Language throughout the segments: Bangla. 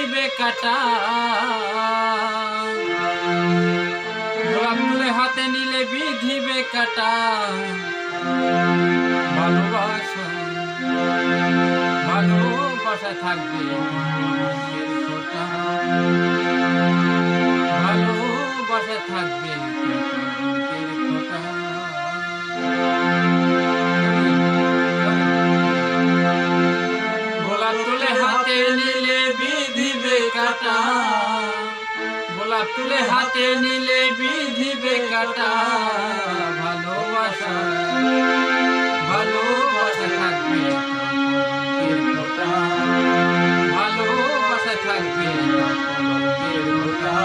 বিধিবে কাটা। গোলাপ তুলে হাতে নিলে বিধিবে কাটা। ভালোবাসা ভালোবাসা থাকবে ফোঁটা, ভালোবাসা থাকবে ফোঁটা। গোলাপ তুলে হাতে নিলে বিধিবে কাটা। গোলাপ তুলে হাতে নিলে বিধিবে কাটা। ভালোবাসা ভালোবাসা থাকবে ফোঁটা, ভালোবাসা থাকবে ফোঁটা।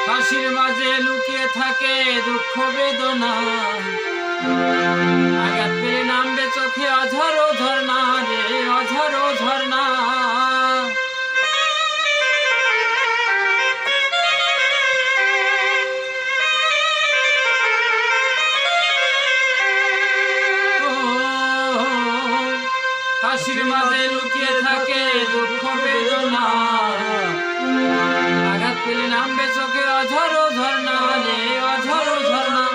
হাসির মাঝে লুকিয়ে থাকে দুঃখ বেদনা। আঘাত পেলে নামবে চোখে অঝরো ঝরনা রে, অঝরো ঝরনা। হাসির মাঝে লুকিয়ে থাকে দুঃখ বেদনা। আঘাত পেলে নামবে চোখে অঝরো ঝরনা রে, অঝরো ঝরনা।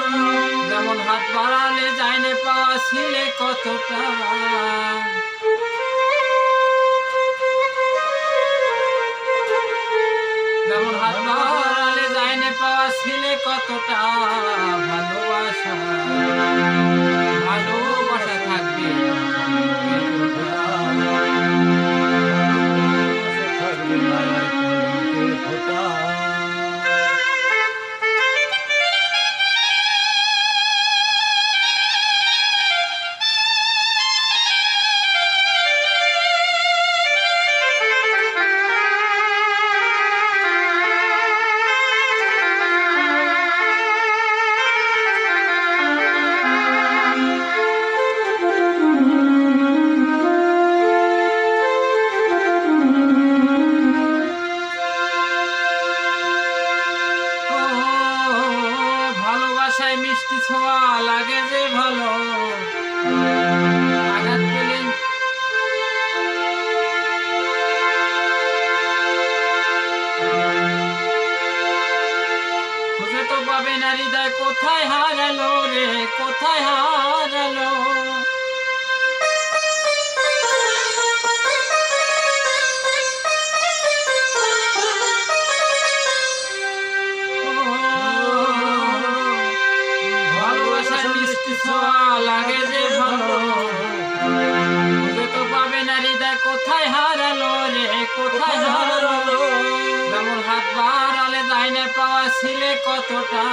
যেমন হাত বাড়ালে যায়নে পাওয়া ছিলে কতটা। যেমন হাত বাড়ালে যায়নে পাওয়া ছিলে কতটা। ভালোবাসা ভালোবাসা থাকবে ফোঁটা। ভালোবাসায় মিষ্টি ছোঁয়া লাগে যে ভালো। আঘাত পেলে খুঁজে তো পাবে না হৃদয় কোথায় হারালো রে, কোথায় হারালো। মিষ্টি ছোঁয়া লাগে যে ভালো। খুঁজে তো পাবে না হৃদয় কোথায় হারালো রে, কোথায় হারালো। যেমন হাত বাড়ালে যায়নে পাওয়া ছিলে কতটা।